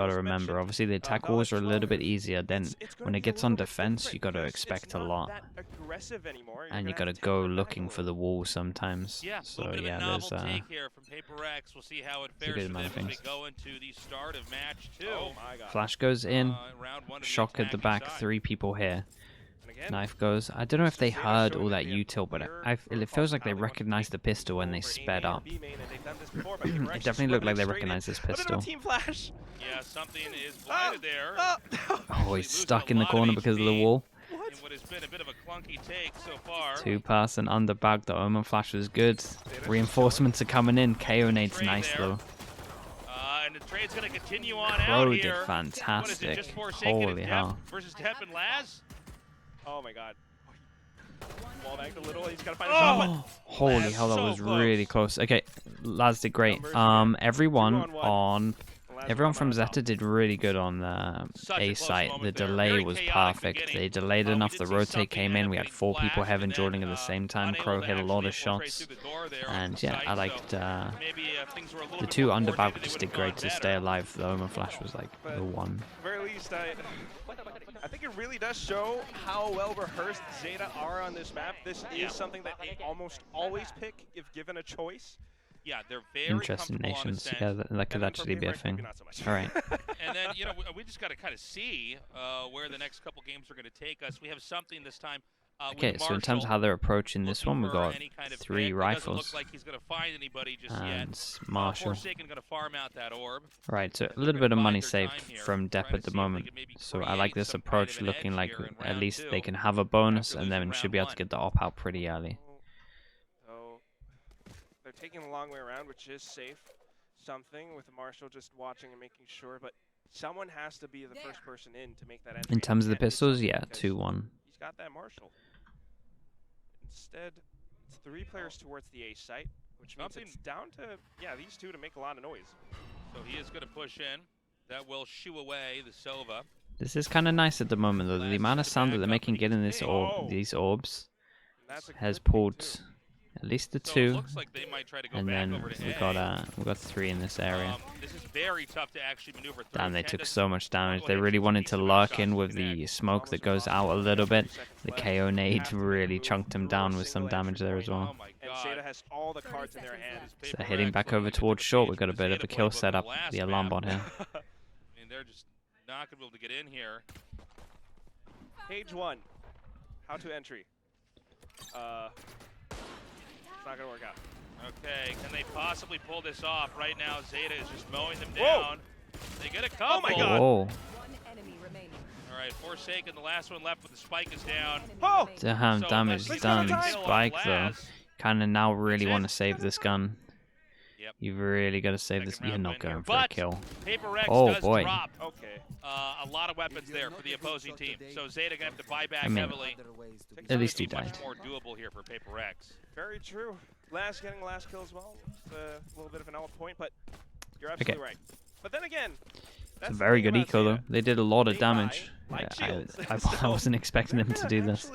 Gotta remember, obviously the attack walls are a little bit easier. Then when it gets on defense, you gotta expect a lot, and you gotta go looking for the wall sometimes. Yeah, so a yeah, novel there's take here from PRX. We'll see how it a fares good for amount them of as things. they go into the start of match 2. Oh my god. Flash goes in, Round 1 of the shock at the back, attacking side. 3 people here. And again, Knife goes. I don't know if they Zeta heard showing all that that they have U-tilt, but clear it feels protocols like they how they want to recognized the pistol when they over A sped main or up. B main, and they've done this before, but PRX It just definitely looked like they swimming recognized this straight in. A bit of pistol. a team flash. Yeah, something is blinded there. Oh, he's stuck in the corner because of the wall. In what has been a bit of a clunky take so far. 2-pass and underbag. The Omen flash was good. Reinforcements are coming in. KO nade's nice though. And the trade's going to continue on Crow out did here. fantastic. What is it, just Forsaken Holy and hell. Depp versus Depp and Laz? Oh my god. Wall back a little. He's got to find a shot. Oh, holy hell, that so was close. really close. Okay, Laz did great. Everyone from Zeta did really good on the A site. The delay was perfect. They delayed enough. The rotate came in. We had 4 people heaven joining at the same time. Crow hit a lot of shots. And yeah, I liked the 2 underbag just did great to stay alive. The Omen flash was like the one. At the very least, I think it really does show how well rehearsed Zeta are on this map. This is something that they almost always pick if given a choice. Yeah, they're very Interesting nations. Yeah, that could actually be a thing. All right. And then, we just got to kind of see where the next couple games are going to take us. We have something this time. Okay, so in terms of how they're approaching this one, we've got 3 rifles Look like he's going to find anybody just and yet. Marshall. Forsaken going to farm out that orb. Right, so a little bit of money saved from Depp at the moment. So I like this approach, looking like at least they can have a bonus and then should be able to get the op out pretty early. So they're taking the long way around, which is safe. Something with Marshall just watching and making sure, but someone has to be the first person in to make that entry. In terms of the And it's pistols, yeah, because 2-1. He's got that Marshall. Instead, it's 3 players towards the A site, which means it's down to, these 2 to make a lot of noise. So he is going to push in. That will shoo away the Silva. This is kind of nice at the moment, though. The amount of sound that they're making getting these orbs has pulled at least the 2, and then we got 3 in this area. This is very tough to actually maneuver through. Damn, they took so much damage. They really wanted to lock in with the smoke that goes out a little bit. The KO nade really chunked him down with some damage there as well. And Zeta has all the cards in their hand. So heading back over towards short, we've got a bit of a kill setup. The alarm bot here. I mean, they're just not going to be able to get in here. Page 1. How to entry. It's not going to work out. Okay, can they possibly pull this off? Right now, Zeta is just mowing them down. They get a couple. Oh my god! Oh. All right, Forsaken, the last one left with the spike is down. Oh! Damn, damage is done. Spike, though. Kind of now really want to save this gun. Yep. You've really got to save this. You're not going for a kill. PRX Oh, does boy. drop Okay. a lot of weapons there for the opposing team. So Zeta going to have to buy back I mean, heavily. at least he It's much died. more doable here for PRX. Very true. Last getting the last kill as well. It's a little bit of an L point, but you're absolutely right. But then again, It's a very good eco, though. They did a lot of damage. Yeah, I wasn't expecting them to do this.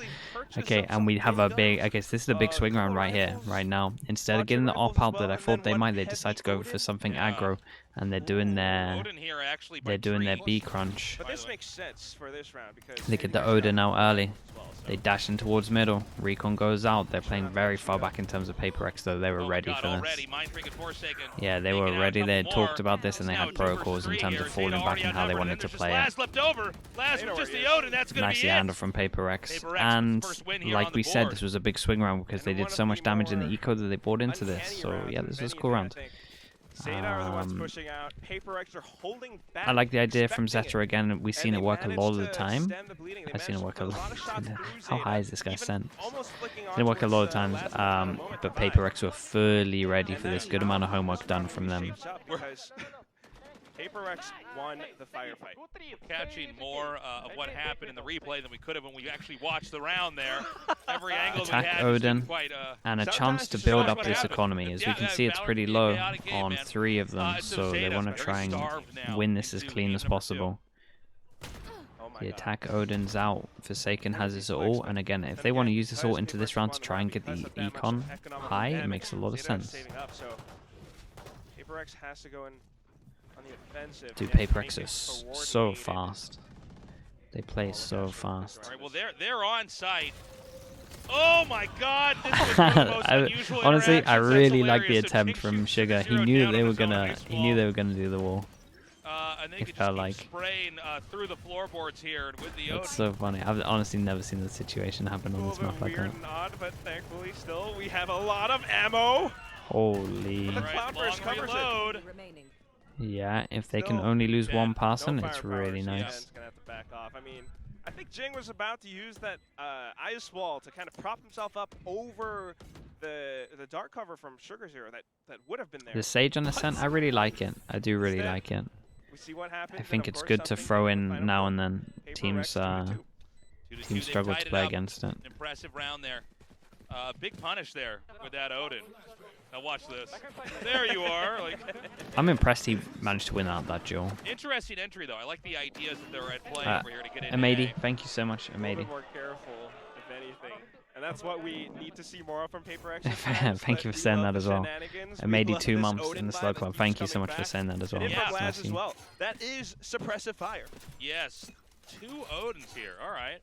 Okay, and we have a big... I guess this is a big swing round right here, right now. Instead of getting the op out that I thought they might, they decide to go for something aggro, and they're doing their B crunch. But this makes sense for this round because They get the Odin out early. They dash in towards middle. Recon goes out. They're playing very far back in terms of PRX, though. They were ready for this. Yeah, they were ready. They had talked about this, and they had protocols in terms of falling back and how they wanted to play it. Nice handle from PRX. And like we said, this was a big swing round because they did so much damage in the eco that they bought into this. So yeah, this was a cool round. Zeta are the ones pushing out. PRX are holding back. I like the idea from Zeta again. We've seen it work a lot of the time. I've seen it work a lot. How high is this guy sent? It work a lot of times, but PRX were fully ready for this. Good amount of homework done from them. PRX won the firefight. We're catching more of what happened in the replay than we could have when we actually watched the round there. Every angle Attack we had Odin quite, and a chance to build up this economy. As we can see, it's pretty low on 3 of them, so they want to try and win this as clean as possible. The attack Odin's out. Forsaken has his ult, and again, if they want to use this ult into this round to try and get the econ high, it makes a lot of sense. PRX has to go and on the offensive. Dude, They have to PRX make is it so coordinated. fast. They play so fast. All right, well, they're on site. Oh my God! This was one of the most unusual Honestly, I interactions. That's really like the hilarious. So attempt Jing from shoots Sugar. He 2-0 knew down they on were his own gonna. ice He knew wall. they were gonna do the wall. And they It could just felt keep like. spraying through the floorboards here and with the It's Odin. so funny. I've honestly never seen this situation happen A on this little map bit like weird that. and odd, but thankfully still we have a lot of ammo. Holy. The Cloudburst covers it. Yeah, if they can Still only lose one dead. person, No it's firepower, really so nice. Dan's gonna have to back off. I mean, I think Jing was about to use that ice wall to kind of prop himself up over the dark cover from Sugar Zero that would have been there. The Sage on Ascent, I really like it. I do really Instead, like it. We see what happens. I think and of it's course good to something throw the in final now goal. and then. PRX 2-2. Teams struggle to play against it. Impressive round there. Big punish there with that Odin. Now watch this. There you are. Like, I'm impressed he managed to win out that duel. interesting entry though. I like the ideas that they're at play over here to get in. Amady, thank you so much, A little Amady. bit more careful, if anything. And that's what we need to see more of from PRX. Thank you for saying that as well. Amady 2 months in the slow club. Thank you so much for saying that as well. Yeah, That's as nice. well. That is suppressive fire. Yes, 2 Odins here. All right.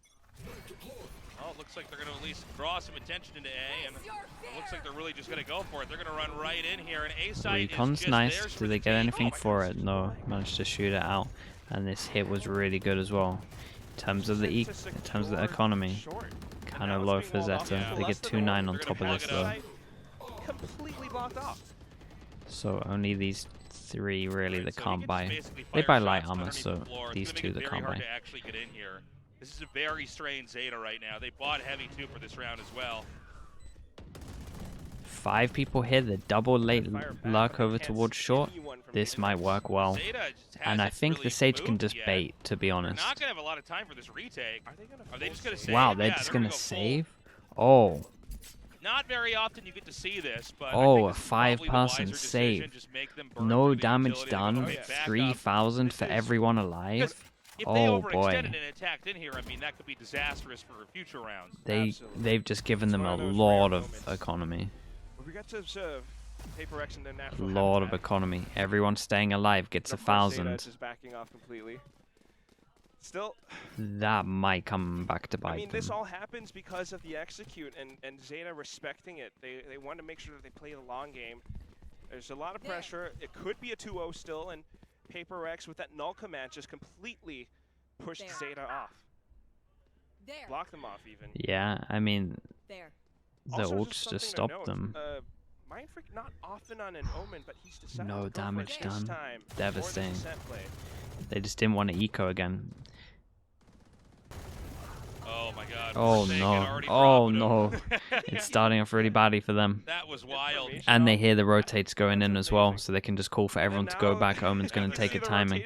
Well, it looks like they're going to at least draw some attention into A, and it looks like they're really just going to go for it. They're going to run right in here, and A side is Recon's just nice. theirs Did for they the get taking. anything for it? No, managed to shoot it out. And this hit was really good as well. In terms of the economy, kind of low for Zeta. They get 2-9 on top of this though. Completely blocked off. So only these 3 really that So he can't can buy. just basically They fire buy light shots armor, underneath so the floor. It's these gonna 2 make that it can't very hard buy. to actually get in here. This is a very strained Zeta right now. They bought heavy too for this round as well. 5 people here, the double late lurk over towards short. This might work well. Zeta just And I hasn't think really the Sage can moved just yet. bait, to be They're honest. not gonna have a lot of time for this retake. Are they just gonna save? Wow, they're Yeah, just they're gonna go full. save? Oh. Not very often you get to see this, but Oh, I a think this is probably the 5-person wiser save. decision. Just make them burn No through the damage utility to go done. get back up. 3,000 for everyone alive. Because if they Oh overextended boy. and attacked in here, I mean that could be disastrous for future rounds. They've just given them a one of those lot rare of moments. economy. We got to observe PRX in their A natural lot of habitat. economy. Everyone staying alive gets And of course, Zeta 1,000. is just backing off completely. Still, That might come back to I mean, bite this them. all happens because of the execute and Zeta respecting it. They want to make sure that they play the long game. There's a lot of pressure. It could be a 2-0 still, and PRX with that null command just completely pushed Zeta off. Blocked them off even. Yeah, I mean, the Also, ults something just to stopped note, them. Mind Freak not often on an Omen, but he's decided No to go for damage it this done. time for the Devastating. Ascent play. They just didn't want to eco again. Oh my God. Oh Forsaken no. already Oh dropping no. him. It's starting off really badly for them. That was wild. And they hear the rotates going in as well, so they can just call for everyone to go back. Omen's going to take a timing.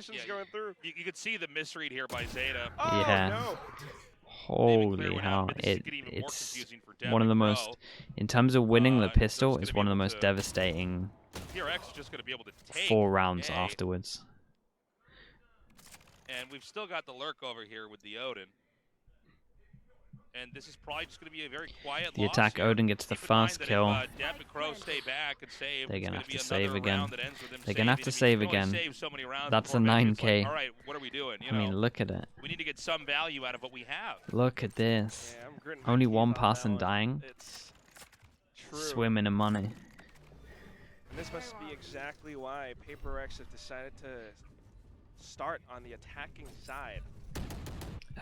You could see the misread here by Zeta. Oh, Yeah. no. Holy hell. It's one of the most, in terms of winning the pistol, it's one of the most devastating PRX is just going to be able to take 4 rounds A. afterwards. And we've still got the lurk over here with the Odin. And this is probably just going to be a very quiet The loss attack, here. Odin gets the Keep in mind first that if, kill. Depp and Crow stay back and save, They're it's gonna gonna have be to save another again. round that ends with them They're gonna have to saving. save I mean, you can only again. save so many rounds That's before a maybe it's 9K. Like, all right, what are we doing? You I mean, know, look at it. we need to get some value out of what we have. Look at this. Yeah, I'm gritting my Only teeth one on that person one. dying. It's true. Swimming in money. And this must be exactly why PRX have decided to start on the attacking side.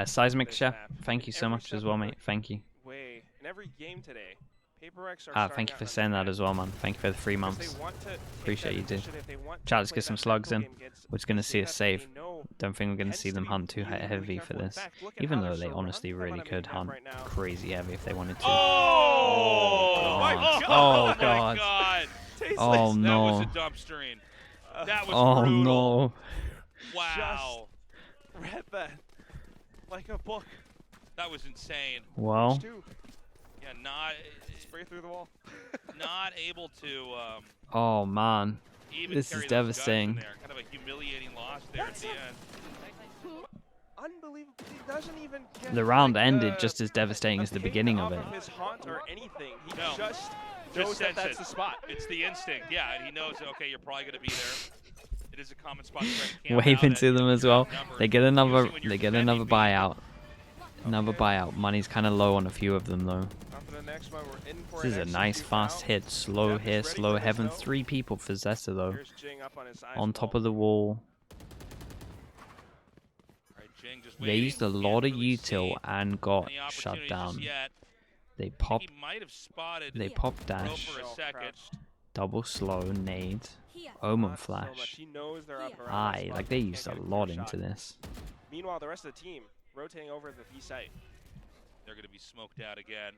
Seismic This Chef, map. thank you so Every much step as well, of the mate. Thank you. Way in every game today, PRX are Thank starting you for out saying that on as well, man. Thank you for the 3 because months. they want to take Appreciate that you, dude. initiative. They want to Chat, let's play get some that slugs mental in. game against We're just going to see a Zeta that they save. know Don't think we're going to tends see to them be hunt too really, really heavy for careful. In this. fact, look at Even how though they're they surrounded honestly them really on the could map hunt right now. crazy heavy if they wanted to. Oh! my Oh God. my God! Oh That no. was a dumpstering. That was Oh brutal. no. Wow. Read that like a book. That was insane. Well, Two. Yeah, Spray through the wall. not able to oh man. even This carry is those guns devastating. in there. Kind of a humiliating loss there at the end. Unbelievable. He doesn't even get The round like, ended just as devastating a as the ping beginning off of it. his haunt or anything. He No. just knows that sense that's it. the spot. It's the instinct, yeah, and he knows, okay, you're probably going to be there. It is a common spot to camp Waving out to at, them as you well. outnumbered. They get another. Usually when They you're get defending another B, buyout. Another buyout. Money's kind of low on a few of them though. On for the next one, we're in for This is an a nice execute fast now. hit. Slow Dep is here, ready slow for this, heaven. though. 3 people for Zeta though. Here's Jing up on his eyes On top of the wall. Right, Jing just They waiting. used a Can't lot of really util see and got any shut opportunities down. just yet. They I think pop. he might have spotted They pop Pro dash. for a second. Double slow nade. Here. Omen Not so flash. much. He knows they're up around that Aye, spot, like but they he used a can't get lot clear into shot. this. Meanwhile, the rest of the team rotating over the B site. They're going to be smoked out again.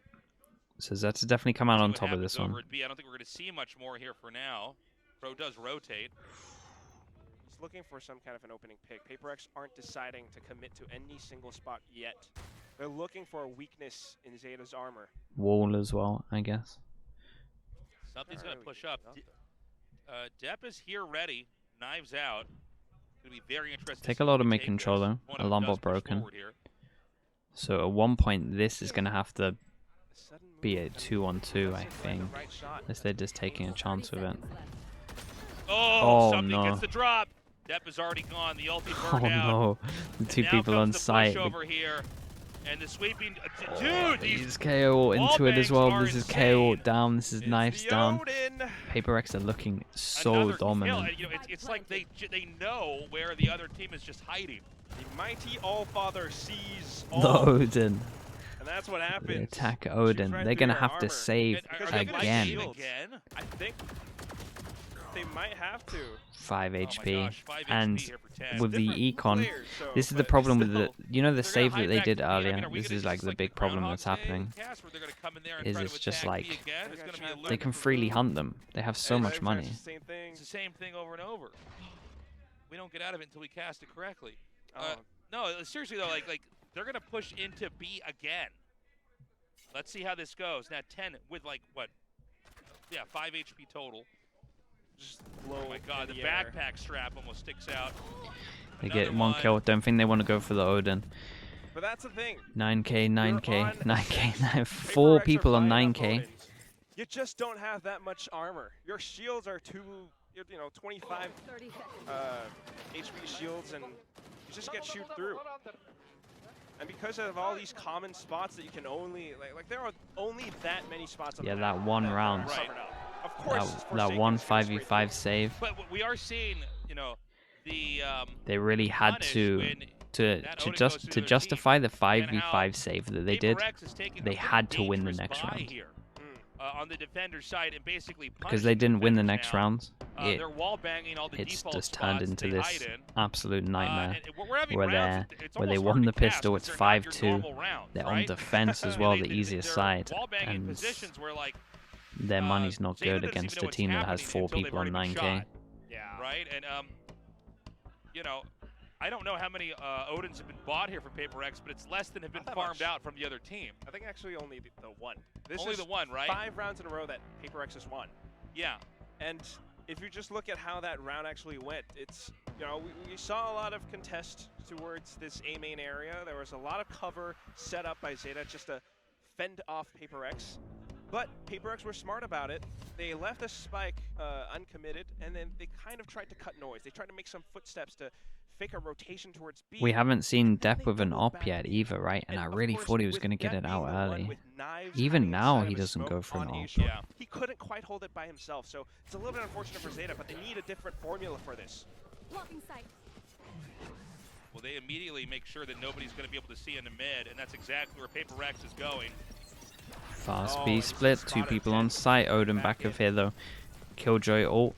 So Zeta's definitely come out See on what top of happens this over one. at B. I don't think we're going to see much more here for now. Pro does rotate. He's looking for some kind of an opening pick. PaperX aren't deciding to commit to any single spot yet. They're looking for a weakness in Zeta's armor. Wall as well, I guess. Something's Not going to really push up. nothing. Depp is here ready. Knives out. Going to be very interesting. Take to a see lot what of they mid take control this. though. One of them Alarm does bot push broken. forward here. So at one point this is gonna have to A sudden move be a and 2-on-2, I doesn't find the think. right shot. Unless they're just taking a chance with it. Oh, Oh, something no. gets the drop. Depp is already gone. The ulti Oh burned out. no, the And 2 now people comes on the site. push over here. And the sweeping. Oh, Dude, they these use KO into it as wall well. bangs This is are KO insane. down. This is It's knives the down. Odin. PaperX are looking so another kill. dominant. And, you know, it's like they know where the other team is just hiding. The mighty Allfather sees The all. Odin. And that's what They happens. attack Shoots Odin. right They're through gonna your have to armor. save Because they gonna again. shield. Again? I think they might have to. 5 Oh my HP. gosh, 5 And HP here for 10. with the Different econ, players, so- this is the but problem with the, still, you know, the They're save gonna that they hide did back to B. I earlier. mean, are we This gonna is like just the big problem that's Groundhog Day happening. cast where they're gonna come in there and Is try to it's just attack B like again? It's gonna be a They they loop. can freely hunt them. They have so and much every time money. it's the same thing. It's the same thing over and over. We don't get out of it until we cast it correctly. Oh, No, seriously though, like they're gonna push into B again. Let's see how this goes. Now 10 with like what? Yeah, 5 HP total. just blow Oh my god, in the air. backpack strap almost sticks out. They get Another 1 kill. Don't think they want to go for the Odin. But that's the thing. 9k, 9k, You're on 9k, Ascent. 9 4 PaperX are people on fine 9k. Odins. You just don't have that much armor. Your shields are too, 25 HP shields, and you just get shoot through. And because of all these common spots that you can only, like there are only that many spots on Yeah, the that map one that are round. covered up. Of course, That Forsaken's one gonna straight 5v5 save. But we are seeing, the They really had punish to when to that to Odin goes just through to the justify the and 5v5 how save that they did. PRX is taking They a had to win the dangerous next buy round. here, on the defender's side and basically Because they didn't win the next round, They're wall banging all the it's default just turned spots into they this hide in. absolute nightmare. And we're having where rounds, they're- it's where they almost won hard the to cast pistol, because it's they're not your 5-2. normal rounds, They're on right? defense as I well, mean, the easier they're side, wall banging and positions where like their money's not Zeta good doesn't against even know a team that has what's 4 happening people on until they've 9k. already been shot. Yeah. Right, and I don't know how many Odins have been bought here from PaperX, but it's less than have been Not that farmed much. out from the other team. I think actually only the one. This Only is the one, right? 5 rounds in a row that PaperX has won. Yeah. And if you just look at how that round actually went, it's, we saw a lot of contest towards this A main area. There was a lot of cover set up by Zeta just to fend off PaperX. But PaperX were smart about it. They left a spike uncommitted, and then they kind of tried to cut noise. They tried to make some footsteps to fake a rotation towards B. We haven't seen But then Depp they with an doubled op back yet B. either, right? And I of really course, thought he was with going to get Depp it being out the one early. with knives Even hiding now, inside he of his doesn't smoke go for an on A op. short, Yeah. he couldn't quite hold it by himself. So it's a little bit unfortunate for Zeta, but they need a different formula for this. Blocking sight. Well, they immediately make sure that nobody's going to be able to see in the mid, and that's exactly where PaperX is going. Fast Oh, B and split, spotted 2 people on 10. site. Odin Back back of in. here though. Killjoy ult.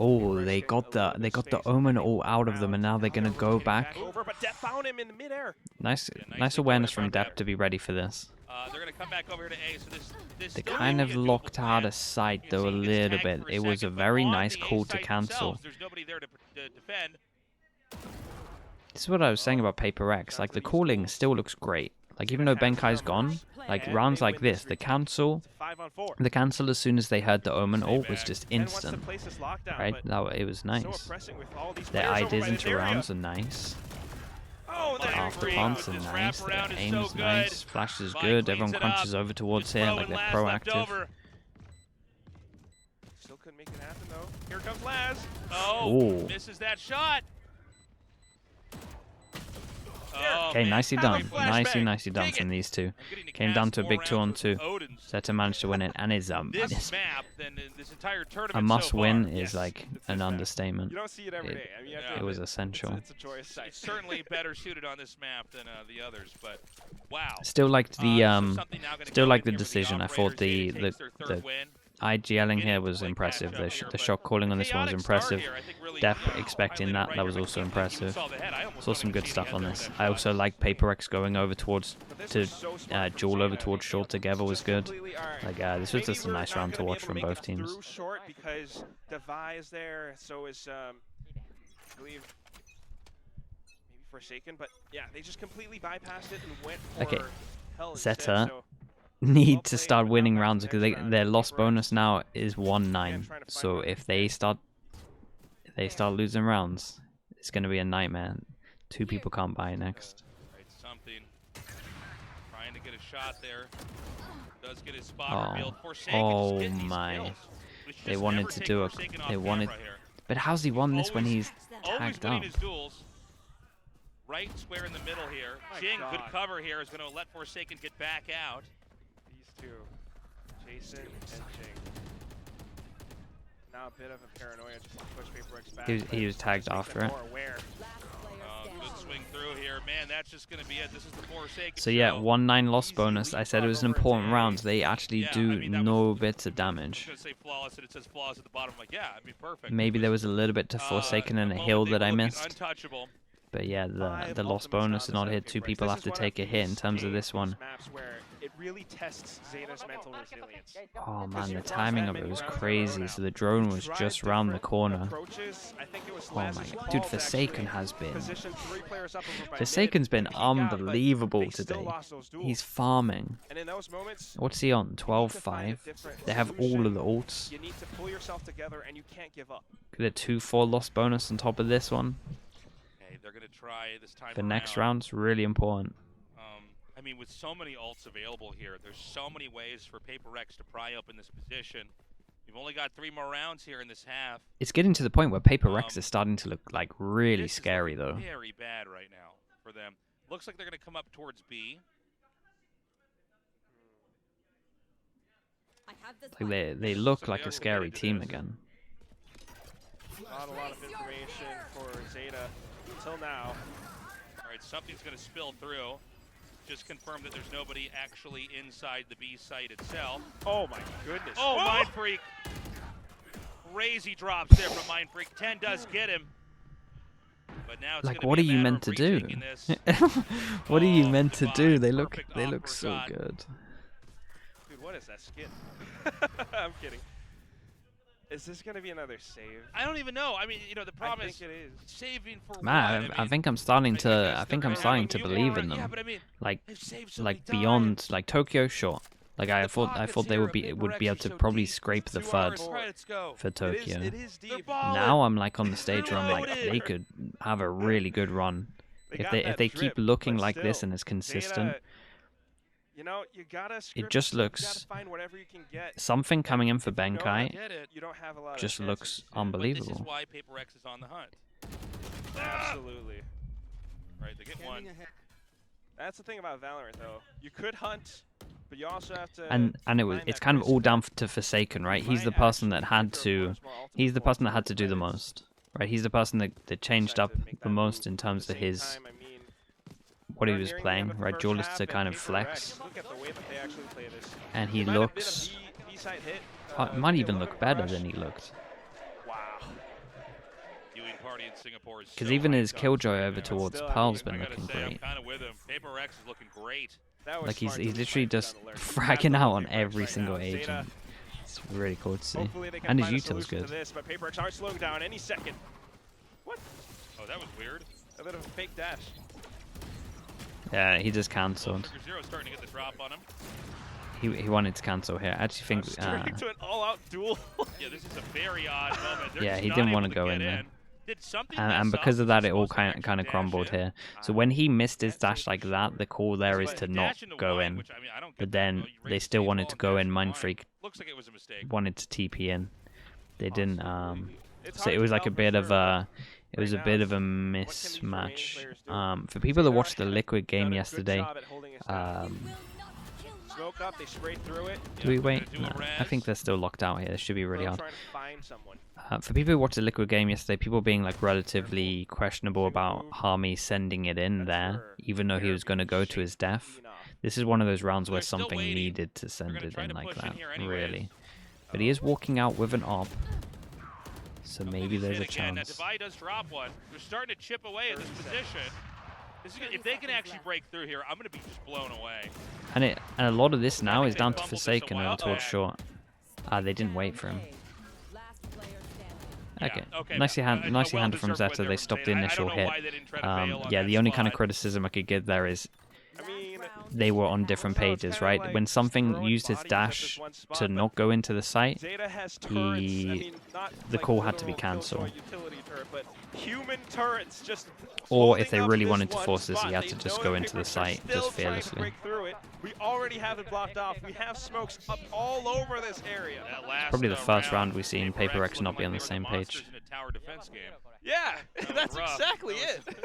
Oh, they got the Omen ult out of them, and now they're gonna go back. Over, but Depp found him in the midair. Nice, Yeah, nice nicely awareness done from by Depp to be ready for this. They're going to come back over here to A, so this They still kind may of be a doable locked out plan. of sight You though a see, he gets little tagged bit. for It was a second, but very on nice the A call to site cancel. themselves, there's nobody there to defend. This is what I was saying about PaperX. Like the calling still looks great. Like even though Benkai's gone, like And rounds they like win this, this the retake. cancel, It's 5-on-4. the cancel as soon as they heard the Omen Stay ult was back. just And wants to instant. place this lockdown, Right? but It was so nice. oppressing with all these Their players over ideas by this into area. rounds are nice. Oh, and Fire then After Green plants with are this nice. Their wraparound is aim so is good. nice. Flash is Vi good. cleans Everyone it crunches up. over towards It's here Pro like and they're last left proactive. over. still couldn't make it happen though. Here comes Laz. Oh, Ooh. misses that shot. Okay, man. nicely done. Flashbang. Nicely done Dig from it. these two. I'm getting to Came cast down to a more big rounds 2-on-2. with Odin's. Zeta managed to win it, and it's This map, then this entire tournament a must-win so far. is like an understatement. You don't see it every day. I mean, you have to It was essential. It's a joyous sight. It's certainly better suited on this map than the others, but wow. Still liked the something now gonna still go liked in the here for decision. I operators. thought Zeta the takes their third win. IGLing here Getting was quick impressive. catch up The here, the but shot calling on this one was chaotic start impressive. here, I think really, Def yeah, expecting highlighted that right was here, also but I even impressive. saw the head. I almost Saw don't some even good see the stuff head on there this. with that I also shot. like PRX going over towards But this to was so smart from duel over Zeta. towards short together was good. Completely alright. Like this was Maybe just a we're nice not round to gonna be watch able from make both it teams. through short because Devi is there, so is I believe maybe Forsaken, but yeah, they just completely bypassed it and went for Okay, hell Zeta instead, so need to played, start but now winning back to rounds the because next round. their loss PRX. bonus now is Again, 1-9. trying to find So one. if they start losing rounds, it's gonna be a nightmare. Two people can't buy next. Right, something. Trying to get a shot there. Does get his spot Oh. revealed. Forsaken Oh just getting these my. kills. We should They just wanted never to take do a. Forsaken off They wanted. camera here. But how's he won this when Always- he's Always tagged winning up? his duels. Right square in the middle here. My Jing, good God. cover here, is going to let Forsaken get back out. These two, Jason and Jing. Now a bit of a paranoia just to push PRX back. He was tagged just makes after them it. more aware. Good swing through here. Man, that's just going to be it. This is the Forsaken So yeah, show. 1-9 loss Easy bonus. I said it was an leapfrog over important Jay. round. They actually Yeah, do I mean, that no was- bits of I was damage. going to say flawless, and it says flawless at the bottom. I'm like, yeah, I mean, perfect. Maybe It there was a little bit to Forsaken and a moment hill they that were I looking missed. Untouchable. But yeah, Five the loss ultimates bonus on did the not set hit. of Two PRX. people This have is to one take a of hit in these terms of games, this one. these maps where it really tests Zeta's mental resilience. Oh man, you the lost timing that of it many was rounds in a row crazy. now. So the drone You was tried just round the different corner. approaches. I think it was Oh my Laz's god, call dude, to Forsaken actually has been. position 3 players up over by Forsaken's mid been and peek out, but unbelievable they still today. lost those duels. He's farming. And in those moments, What's he on? you need to find a 12-5. different They have all of the solution. ults. You need to pull yourself together, and you can't give up. Get a 2-4 loss bonus on top of this one. Okay, they're going to try this time For next around. round's really important. I mean, with so many ults available here, there's so many ways for PRX to pry open this position. You've only got 3 more rounds here in this half. It's getting to the point where PRX is starting to look like really This is scary looking though. Very bad right now for them. Looks like they're going to come up towards B. Like they look like a scary team again. Not a lot of information for Zeta until now. All right, something's going to spill through. Just confirm that there's nobody actually inside the B site itself. Oh my goodness. Oh, Whoa! Mind Freak. Crazy drops there from Mind Freak. 10 does get him. But now it's Like gonna what be are a you matter meant to of do? retaking this. What are you Oh, meant to Divine, do? They perfect look offer so shot. good. Dude, what is that skin? I'm kidding. Is this gonna be another save? I don't even know. I mean, you know, the I problem think is it is. saving for Man, what? I mean, think I'm starting I to. guess I they're think gonna I'm have starting a to few believe more. in Yeah, them. but I mean, Like they've saved so many beyond times. like Tokyo, sure. Like I The thought pockets they here would at be PRX able are to so probably deep. scrape the 2 hours third credits go. for Tokyo. It is They're deep. balling. Now I'm like on the stage where I'm like Reloaded. they could have a really good run if got they that keep drip, looking but like this still, and it's consistent. Zeta, you know, you gotta script just You looks- gotta find whatever you can get. Something coming in for If you know Benkai Get it. You don't have a lot of just chances. looks Yeah. But this is unbelievable. why PRX is on the hunt. Absolutely. Right, they get one. That's the thing about Valorant, though. You could hunt, but you also have to. And it's kind of all down to Forsaken, right? He's the person that had to. He's the person that had to do the most, right? He's the person that changed up the most in terms of his what he was playing, right? Duelist to kind of flex, Look at the way that they actually play this. and he It might have been a looks. B-side hit, Might maybe a even little look better rush. than he looked. Wow. Viewing party in Singapore is Because so even his hyped up Killjoy right over now. towards Still, I Pearl's mean, been I gotta looking say, I'm great. kind of with him. PRX is looking great. That was Like he's smart to literally find just on alert. fragging out on Absolutely every right single now. agent. Zeta, It's really cool to see. hopefully they can And his find a util's solution good. to this, but PRX are slowing down any second. What? Oh, that was weird. A bit of a fake dash. Yeah, he just cancelled. Trigger Zero starting to get the drop on him. He wanted to cancel here. I actually think. Straight to an all-out duel. Yeah, this is a very odd moment. They're Yeah, just he not didn't able wanna to go get in there. Did something And mess because up? of that, Was it all supposed to kind actually of dash crumbled in? here. So when he missed his That's dash like that, the call there is But to dash not into go one, in. which, I mean, I don't get But that. then Well, you they raise still the wanted ball to and go dash in. to Mind line. Freak Looks like it was a mistake. wanted to TP in. They didn't. It's So hard it to was like tell a for bit of sure, a. It right was a now, bit of a what can these remaining mismatch. players do? For people that Zeta watched the have Liquid game done a good yesterday, job at holding us down. Smoke up, they spray through it. do we they're wait? gonna do a No, I think res. they're still locked out here. It should be really Pro hard. trying to find someone. For people who watched the Liquid game yesterday, people being like relatively questionable about Harmy sending it in there, even though he was going to go to his death. This is one of those rounds where They're still something waiting. needed to send gonna it try in to like push in that, here anyways. really. But he is walking out with an op, so maybe there's a Again. Now, chance. Divide does drop one. They're starting to chip away at this position. If they can actually break through here, I'm going to be just blown away. And a lot of this now is down to Fumbled this a Forsaken while and towards back. short. They didn't wait for him. Okay, okay. nicely handled from well-deserved win Zeta. there They from stopped the Zeta. I initial don't know hit. why they didn't try to bail on Yeah, that the only kind of spot. criticism I could give there is I mean, they were on different so it's pages, kinda right? like When just something throwing used his bodies at this dash one spot, to but not go into the site, Zeta has turrets. I mean, not the like call had to be literal cancelled. Killjoy utility turret, but human turrets just Or if holding they up really this wanted to one force this, spot. he had They to just know go the into the Paper Rex site are still just trying to fearlessly. break through it. We already have it blocked off. We have smokes up all over this area. That last, Probably the first round we've seen seen Paper X looking not be like on the they were same monsters page. in a tower defense game. Yeah, That was that's rough. exactly That it.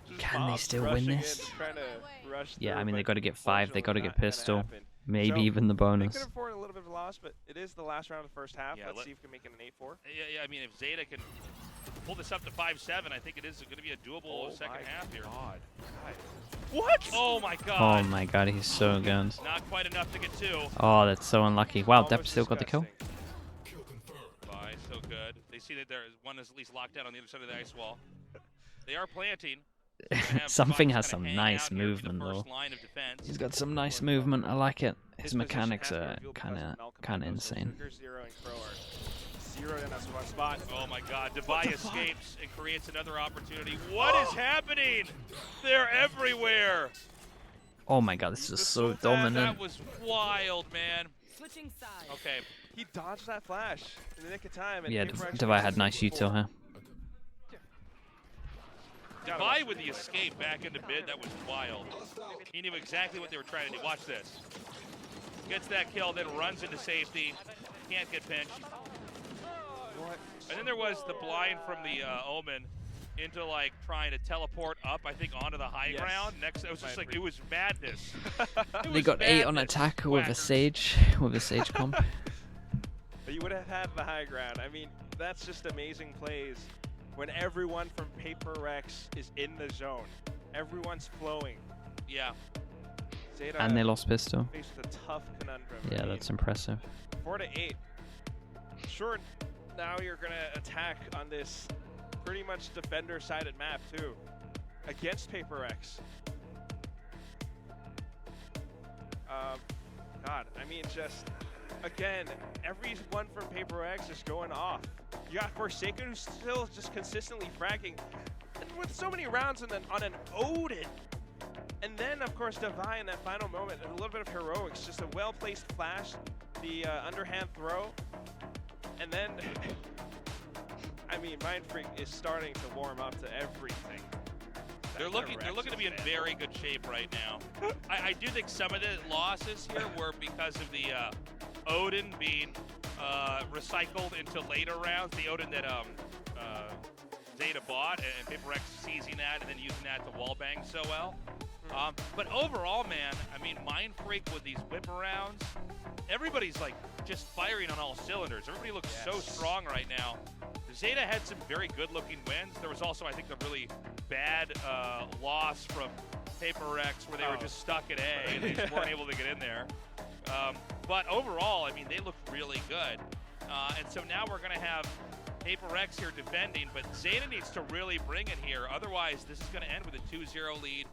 Just Can they mobs still win rushing in, this? trying to rush Yeah, through, I mean, they but got to get 5, they got to unfortunately get not gonna pistol, happen. maybe So, even the They bonus. could afford a little bit of a loss, but it is the last round of the first half. Yeah, Let's see if we can make it an 8-4. Yeah, I mean, if Zeta can pull this up to 5-7, I think it is going to be a doable second half here. God. What? Oh my Oh god. my god, he's so good. Not quite enough to get 2. Oh, that's so unlucky. Wow, Depp Almost still got the kill. disgusting. Bye, so good. They see that there is one is at least locked down on the other side of the ice wall. They are planting. They're gonna have Something Fox has kinda some hang nice out here for the movement first though. line of defense. He's got some nice movement. I like it. His position mechanics has to be are revealed kind because of Malcolm goes, so insane. Sugar, Zero, and Crow are zeroed in that one spot. Oh my god, Devi escapes and creates another opportunity. What is happening? They're everywhere. Oh my god, this is so dominant. That was wild, man. Switching sides. Okay, He dodged that flash in the nick of time. And Yeah, Paper X Devi makes had it nice 6-4. util here. Devi with the escape back into mid, that was wild. He knew exactly what they were trying to do. Watch this. Gets that kill, then runs into safety. Can't get pinched. What? And then there was the blind from the Omen into like trying to teleport up, I think, onto the high Yes. ground. Next, it was just like, it was madness. It They was got 8 on madness. attack with a Whackers. Sage, comp. But you would have had the high ground. I mean, that's just amazing plays when everyone from Paper X is in the zone. Everyone's flowing. Yeah. Zeta And they lost pistol. faced with a tough conundrum. I Yeah, mean, that's impressive. 4-8. Sure, now you're gonna attack on this pretty much defender-sided map too, against Paper X. God, I mean, just again, everyone from Paper X is going off. You got Forsaken who's still just consistently fragging, and with so many rounds on an Odin. And then, of course, Devi in that final moment, and a little bit of heroics, just a well-placed flash, the underhand throw, and then, I mean, Mind Freak is starting to warm up to everything. They're looking to be in very good shape right now. I do think some of the losses here were because of the Odin being recycled into later rounds. The Odin that Zeta bought, and Paper X seizing that and then using that to wallbang so well. But overall, man, I mean, Mind Freak with these whip arounds, everybody's like just firing on all cylinders. Everybody looks so strong right now. Zeta had some very good-looking wins. There was also, I think, the really bad loss from Paper X where they were just stuck at A and they just weren't able to get in there. But overall, I mean, they look really good. And so now we're going to have Paper X here defending, but Zeta needs to really bring it here. Otherwise, this is going to end with a 2-0 lead.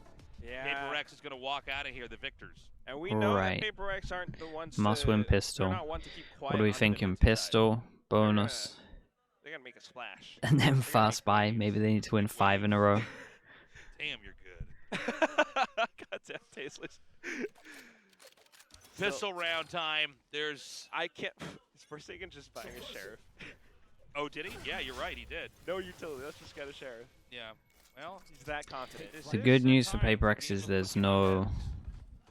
Yeah. Paper X is going to walk out of here, the victors. And we know Right. that Paper X aren't the ones Must win pistol. they're not one to keep quiet What are we on the thinking? defensive side. Pistol, bonus, They're gonna make a splash. and then fast buy. Maybe they need to win 5 in a row. Damn, you're good. Goddamn tasteless. Pistol round time. There's... I can't. Is Forsaken just buying a sheriff? Oh, did he? Yeah, you're right, he did. No utility. Let's just get a sheriff. Yeah. Well, He's that confident. The good news for Paper X is there's no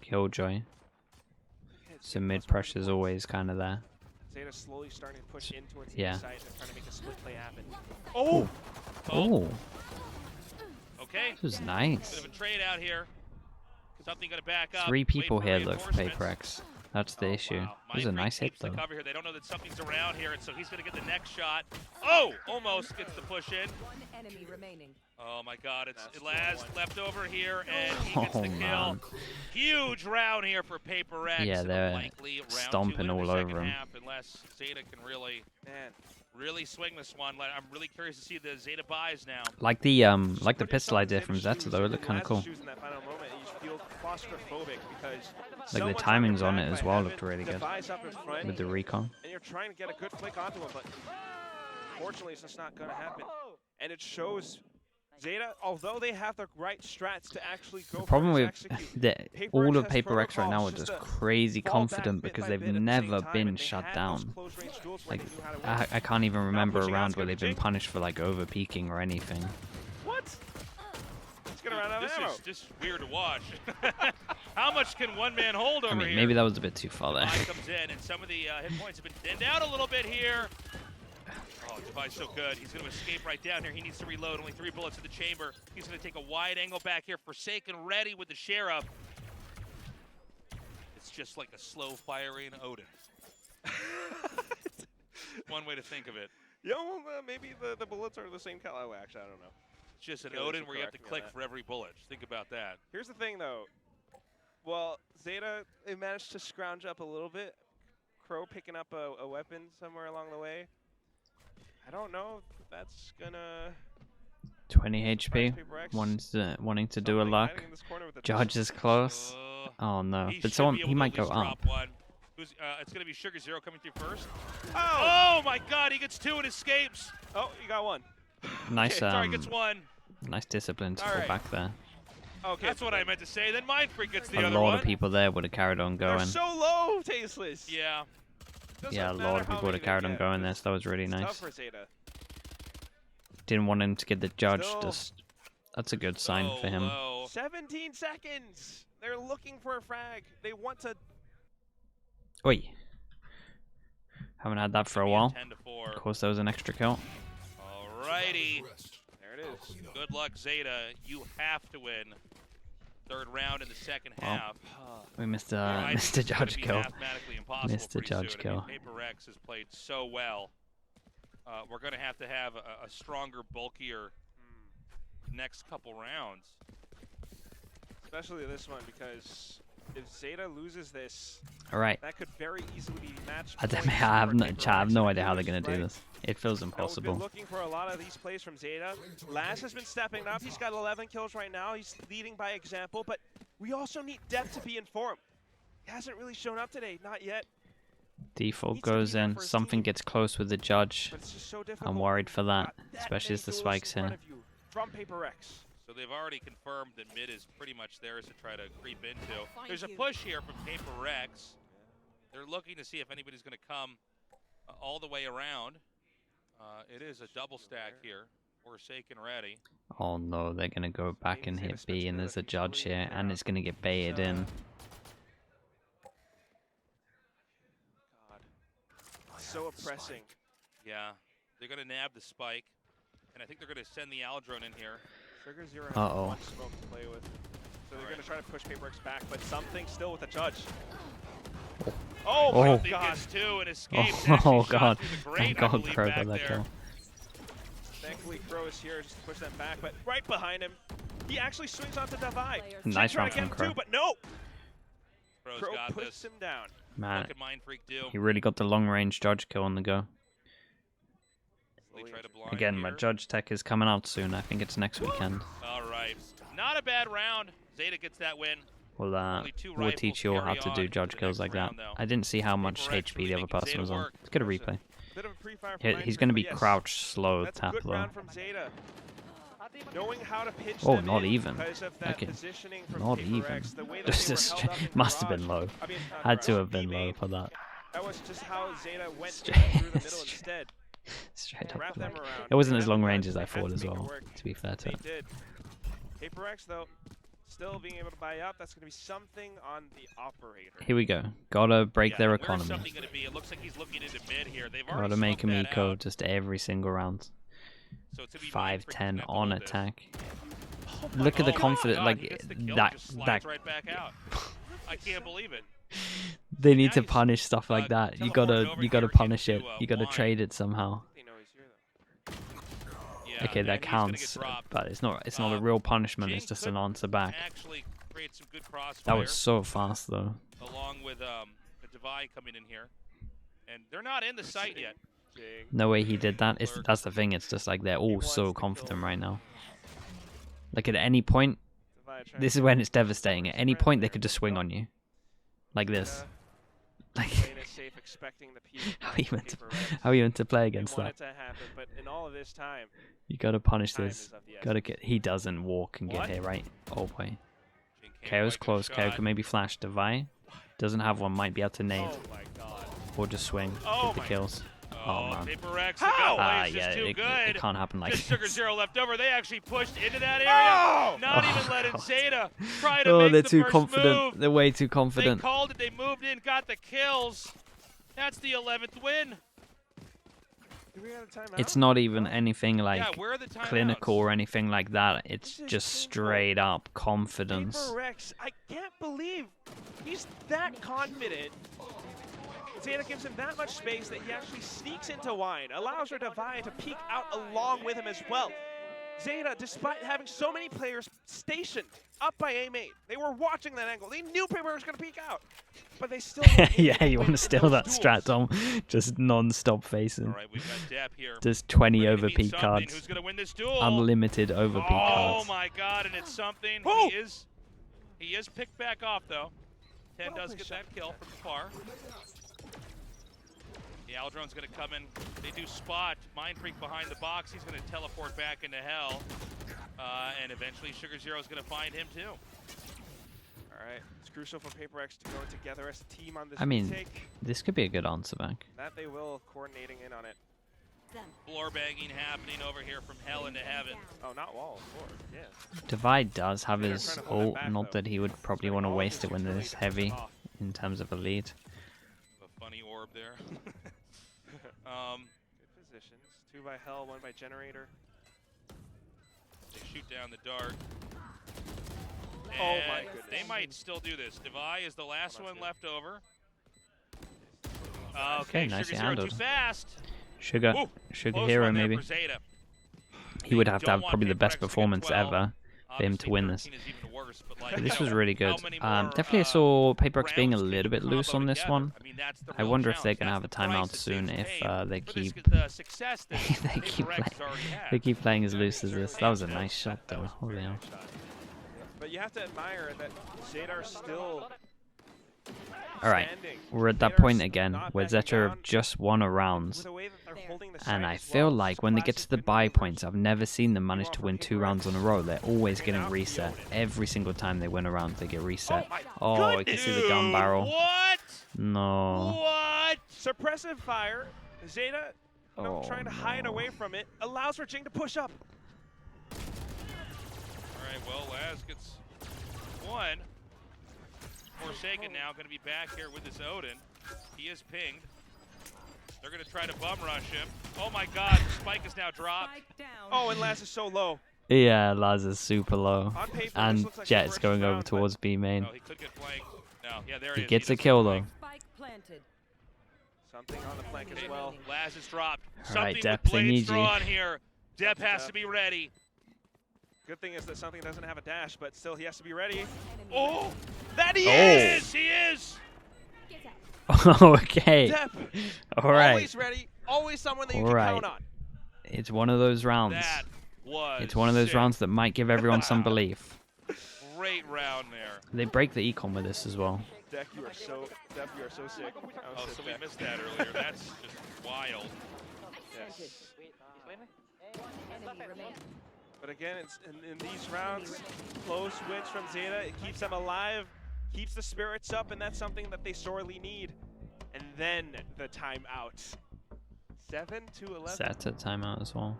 Killjoy, so mid pressure is always kind of there. Zeta slowly starting to push in towards the Yeah. side and trying to make a split play happen. Oh. Oh. Okay. This was Bit nice. of a trade out here. Something going to back up. 3 people Wait for here look for reinforcements. PRX. That's the issue. Wow. This is a Mindfreak nice hit keeps the though. cover here. They don't know that something's around here, and so he's going to get the next shot. Oh, almost gets the push in. One enemy remaining. Oh my God, it's That's Laz 2-1. left over here, and he gets Oh, the kill. man. Huge round here for PRX. Yeah, and they're likely round stomping 2 in the all second over him. half, unless Zeta can really swing this one. I'm really curious to see the Zeta buys now. Like the pistol idea from Zeta though, it looked kind of cool. In that final moment, you just feel claustrophobic because Like the someone's timings on back it as by well having looked really good device up in front, with the recon. and you're trying to get a good flick onto him, but fortunately, it's just not going to happen. And it shows Zeta, although they have the right strats to actually go The problem for with this execute, all of has PRX right now are protocols just to crazy fall back confident bit because by they've bit at the same never time, been and they shut had those down. close-range duels where Like they knew how to win. I can't even remember a pushing out, round it's where gonna they've been jinx. punished for like over peaking or anything. What? He's gonna run out of This ammo. is just weird to watch. How much can one man hold over I mean, here? maybe that was a bit too far there. Device comes in, and some of the hit points have been thinned out a little bit here. Oh, Device so good. He's going to escape right down here. He needs to reload. Only 3 bullets in the chamber. He's going to take a wide angle back here. Forsaken ready with the Sheriff. It's just like a slow-firing Odin. One way to think of it. Yeah, well, maybe the bullets are the same color. Oh, actually, I don't know. It's just an Killers Odin will where you have to correct me on click that. for every bullet. Just think about that. Here's the thing, though. Well, Zeta, they managed to scrounge up a little bit. Crow picking up a weapon somewhere along the way. I don't know if that's gonna 20 HP, PRX. wanting to do a Something luck. hiding in this corner with the Judge is close. Oh no, He but should someone be able he to might at go least up. drop one. It's going to be Sugar Zero coming through first. Oh! Oh my God, he gets 2 and escapes. Oh, you got one. Nice Sorry, gets 1. nice discipline to All pull right. back there. Okay, That's what I meant to say. Then Mindfreak gets the A other lot one. of people there would have carried on They're going. so low, Tasteless. Yeah. Doesn't Yeah, a matter lot of how people would many have they carried on get. going there, so that was really It's nice. tough for Zeta. Didn't want him to get the judge. Still. Just that's a good sign So for him. low. 17 seconds. They're looking for a frag. They want to. Oi. Haven't had that for a Be while. 10 to 4. Of course, there was an extra kill. Alrighty. There it is. Good luck, Zeta. You have to win. 3rd round in the second Well, half. We missed I think missed a it's gonna judge be kill. mathematically impossible Missed a pretty judge soon. kill. I mean, PRX has played so well. We're going to have a stronger, bulkier next couple rounds. Especially this one, because if Zeta loses this, All right. that could very easily be matched. I points have for no, PRX I have no if idea they how they're lose, gonna do right? this. It feels We've been impossible. looking for a lot of these plays from Zeta. Laz has been stepping up. He's got 11 kills right now. He's leading by example, but we also need depth to be informed. He hasn't really shown up today, not yet. Default Needs to be goes there in. for his Something team. gets close with the judge. But it's just so difficult. I'm worried for that, Got that especially many as the duels spike's in front here. of you from PRX. So they've already confirmed that mid is pretty much theirs to try to creep into. Find There's a you. push here from PRX. They're looking to see if anybody's going to come all the way around. It is a double stack here. Forsaken ready. Oh no, they're gonna go back and hit B, and there's a judge here, and it's gonna get baited in. God. So oppressing. Yeah, they're going to nab the spike. And I think they're going to send the Aldrone in here. Sugar Zero has Uh-oh. much smoke to play with. So they're going to try to push PRX back, but something still with the judge. Oh my Oh. He God. gets 2 and escapes. Oh Actually shot god. through the grate, Thank I god believe, Crow back got that there. kill. Thankfully, Crow is here just to push them back, but right behind him, he actually swings onto Devi. Nice Trying round to get from him Crow. too, but no! Crow's Crow got puts this. him down. Man, What can Mindfreak do? he really got the long range judge kill on the go. They try to blind Again, my here. judge tech is coming out soon. I think it's next weekend. All right. Not a bad round. Zeta gets that win. We'll Only 2 we'll rifles teach you all how carry to on do to judge the kills next like that. round, though. I didn't see how much PRX HP really the other making person Zeta was on. work. Let's get a replay. Bit of a pre-fire He's from going to Mindfreak, be but yes, crouch slow that's a tap good low. round from Zeta. Knowing how to pinch Oh, them not in even. because of that Okay. positioning from Not PRX, even. the way that Just they a were held straight, up in must have garage. been low. I mean, not Had to garage, have been low B-main. for that. That was just how Zeta went Straight- through the middle straight- instead. Straight Wrap up. them Like, around. it wasn't They as had long the range guts, as they I had thought to as make it well, work. to be fair to They it. did. PRX though, still being able to buy up. That's going to be something on the operator. Here we go. Gotta break their where's economy. something going to be? It looks like he's looking into mid here. They've Gotta already make him smoked that eco out. just every single round. So it's gonna be 5-10 9 on gold this. attack. Oh Look at the Oh my confidence, God, like he gets the kill, that. just slides That right back out. I can't believe it. they need to Nice. punish stuff like that. You teleported gotta, over you gotta here punish it. into, You gotta wine. trade it somehow. They know he's here, though. Yeah, Okay, that and he's gonna get counts, dropped. but it's not. It's not a real punishment. It's Jing just could an answer back. Actually create some good crossfire. That was so fast though. Along with a Divide coming in here, and they're not in the site yet. Jing. No way he did that. That's the thing. It's just like they're all wants so to confident kill. right now. Like at any point, Divide trying this to is when it's devastating. At any Friend point, they there. could just swing on you, like this. Like playing it safe, expecting the peak. how are you meant to, Paper Rex. how are you meant to play They against want that? it to happen, but in all of this time, You gotta punish time this. is of the Gotta essence. get. He doesn't walk and get What? here, right? Oh boy. Jing can't KO's quite close. get a KO shot. can maybe flash Divide. Doesn't have one. Might be able to nade Oh my god. or just swing. Oh Get the my- kills. Oh man. Paper X, the How? gunplay is Yeah, just too it good. can't happen like Just Sugar this. Zero left over. They actually pushed into that area. Oh! Not Oh, even letting God. Zeta try to Oh, make they're the too first confident. move. They're way too They confident. called it. They moved in, got the kills. That's the 11th win. Do we have a timeout? It's not even anything like Yeah, where are the timeouts? clinical or anything like that. It's This is just clinical. straight up confidence. Paper Rex, I can't believe he's that confident. Zeta gives him that much space that he actually sneaks into Wine, allows her Divide to peek out along with him as well. Zeta, despite having so many players stationed up by A-Main, they were watching that angle. They knew Paper was going to peek out, but they still Yeah, you want to win steal those that duels. strat, Tom. Just non-stop All facing. right, we've got Depp here. Just 20 Ready to over meet peak something. cards. Who's going to win this duel? Unlimited over peak Oh cards. my God, and it's something. Whoa! He is picked back off though. 10 Well does played get shot. that kill from far. The Aldron's going to come in. They do spot Mind Freak behind the box. He's going to teleport back into hell, and eventually Sugar Zero is going to find him too. All right, it's crucial for Paper X to go together as a team on this I mean, retake. this could be a good answer back. That they will, coordinating in on it. Floor banging happening over here from hell into heaven. Oh, not wall, floor. Yeah. Divide does have They're his trying to hold that ult, back, not though. that he would probably Spending want to all of waste his it when utility there's to finish heavy off. in terms of a lead. A funny orb there. Good positions. 2 by Hell, 1 by Generator. They shoot down the dart. Oh my And goodness. They might still do this. Devi is the last one left over. Okay, Okay, nicely Sugar Zero too handled. fast. Sugar, Ooh, Sugar close Hero one there maybe. for Zeta. He would They have to don't have want probably the Paper best X to get performance 12. ever for him to Obviously, win this. 13 is even worse, but like, This you was know, really how good. many more, Definitely I saw Paper X being a rounds can little you bit loose combo on this together? one. I mean, that's the I real wonder if challenge. they're gonna That's have a the price timeout that soon Zate's if paid they for keep the success that they Paper keep X has already had. they keep playing as loose as this. That was a nice shot though. Holy hell. But you have to admire that Zeta are still All right, standing. we're at that Zeta are point again not where backing Zeta have down just won a with round, the way that they're holding the and site I as feel well. like when they get to the Classic buy good points, numbers. I've never seen them manage to win 2 rounds in a row. They're always getting out reset. Yoden. Every single time they win a round, they get reset. my Oh, you can see the gun Dude, barrel. What? No. What? Suppressive fire. Zeta, Oh, trying to hide no. away from it, allows for Jing to push up. All right, well, Laz gets one. Forsaken now going to be back here with his Odin. He is pinged. They're going to try to bum rush him. Oh my God, Spike is now dropped. Oh, and Laz is so low. Yeah, Laz is super low. On paper, this And looks like Jet's the going worst over round, but towards B main. Oh, he could get flanked. No, yeah, there He is. gets a does kill get though. flanked. something on the flank as well. Laz is dropped. All right, Something Depp, with they blades need you. drawn here. Depp Something's has up. to be ready. Good thing is that something doesn't have a dash, but still he has to be ready. Oh, That he Oh. is! he is. Okay. Depp, All right. always ready, always someone that you All can right. count on. It's one of those rounds. That was It's one of those sick. rounds that might give everyone some belief. Great round there. They break the econ with this as well. Deck, you are so sick. Oh, so we missed that earlier. That's just wild. Yes. But again, it's in these rounds, close wins from Zeta. It keeps them alive, keeps the spirits up, and that's something that they sorely need. And then the timeout. 7-11. Set at timeout as well.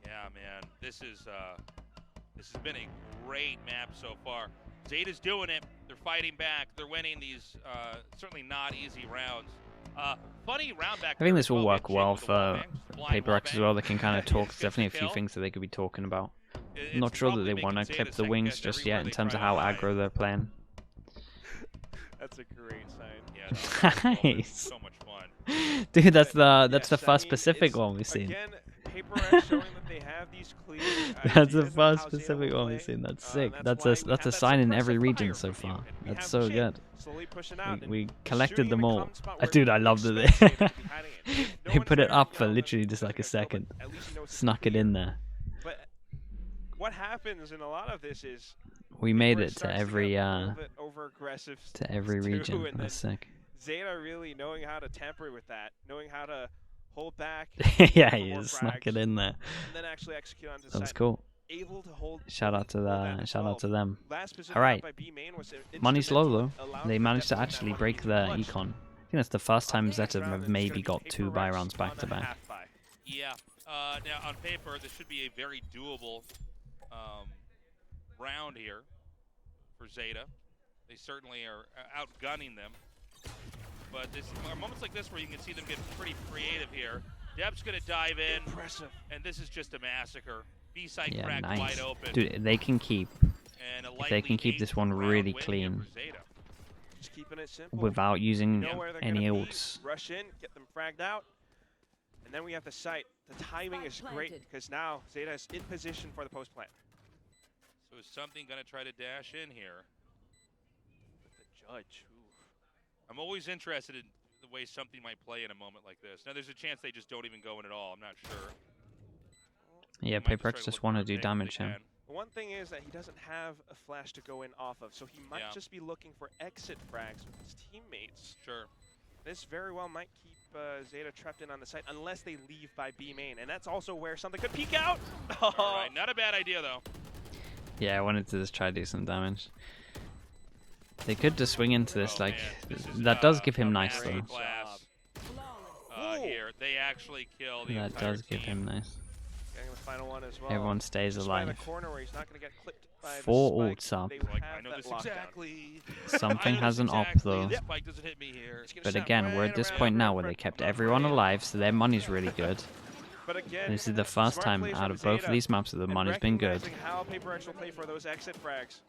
Yeah, man. This is This has been a great map so far. Zeta's doing it. They're fighting back. They're winning these certainly not easy rounds. Funny round back. I think this will work well for PRX as well. They can kind of talk. There's definitely a few things that they could be talking about. I'm not sure that they want to clip the wings just yet in terms of how aggro they're playing. That's a great sign. Yeah, Nice. So much fun. Dude, that's the first Pacific one we've seen. Again, PRX showing that they have these clear That's the ideas on first how Zeta Specific will one we've play. seen. That's sick. That's That's why we a have sign that in every suppressive region fire so from you, far. and we That's have so Shape good. slowly pushing out, and We collected shooting them in the all. common spot where Dude, I you loved it. expect Shape to be hiding it. No They one's put it there up to for yell, literally but just like a it's gonna go, second. but at least you know it's Snuck it clear. in there. But what happens in a lot of this is We made where it to starts get every a little bit over-aggressive to every too, region. and That's then sick. Zeta really knowing how to temper with that, knowing how to hold back. Yeah, for he more just snuck frags, it in there. and then actually execute onto That was site. cool. Able to hold. Shout out to shout out to them. Last position All right. by B main was Money's low though. instrumental, They allowing managed to them actually that break one their clutch. econ. I think that's the first time Next Zeta round, have it's gonna maybe be got 2 buy PRX rounds back to on a back. half buy. Yeah. Now on paper, this should be a very doable round here for Zeta. They certainly are outgunning them. But there are moments like this where you can see them get pretty creative here. Deb's going to dive in, Impressive. and this is just a massacre. B-side Yeah, cracked nice. wide open. Dude, they can keep And a if they can keep this one really clean Just keeping it simple. without using know where they're any gonna be, ults. rush in, get them fragged out, and then we have the site. The timing is great because now Zeta is in position for the post plant. So is something going to try to dash in here? With the judge. Ooh. I'm always interested in the way something might play in a moment like this. Now, there's a chance they just don't even go in at all. I'm not sure. Yeah, They might PRX try to just look want for to a do pick if damage they him. can. The one thing is that he doesn't have a flash to go in off of, so he might Yeah. just be looking for exit frags with his teammates. Sure. This very well might keep Zeta trapped in on the site unless they leave by B main, and that's also where something could peek out. All right, not a bad idea, though. Yeah, I wanted to just try to do some damage. They could just swing into this, Oh, like, man, this is, that does give a him nice massive though. class, Ooh. here. They actually kill the That entire does give team. him nice. Getting the final one as well. Everyone stays Just by the alive. corner where he's not going to get clipped by the 4 spike, ults up. they Like, have I know that this lockdown. exactly. Something I know has this an op exactly. though. The spike doesn't hit me here. It's gonna But snap again, we're right at this around point now the where they front. kept everyone alive, so their money's really good. But again, This is the first smart time plays out from of both of Zeta these maps that the and money's been good. recognizing how PRX will play for those exit frags.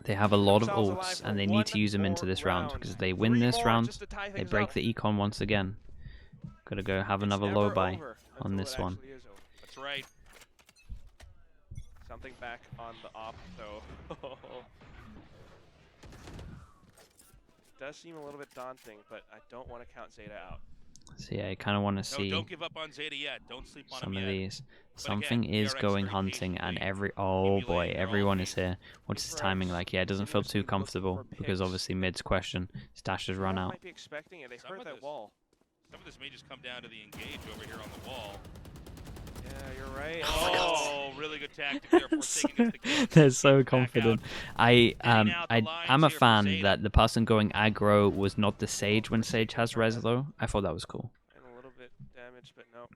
They have a lot of Themselves alive ults, for and they one need to use them into more this round, round. because if they win 3 this more round, just to tie they things break up. the econ once again. Gotta go have It's another never low buy over on until this it one. actually is over. That's right. Something back on the op, though. Does seem a little bit daunting, but I don't want to count Zeta out. So yeah, I kind of want to No, see don't give up on Zeta yet. Don't sleep on some him of yet. these. But Something again, is PRX going very hunting, and patiently oh boy, accumulating their everyone ulti. is here. What's his timing like? Yeah, it doesn't feel too Continuously looking comfortable, for because picks. obviously mid's question. Stash has run Everyone out. might be expecting it. They Some heard of that this- wall. Some of this may just come down to the engage over here on the wall. Yeah, you're right. Oh, really good tactic there for taking this to kill. They're so Back confident. out. Getting out the I'm a lines here for fan Zeta. that the person going aggro was not the Sage when Sage has res though. I thought that was cool. And a little bit damaged, but no.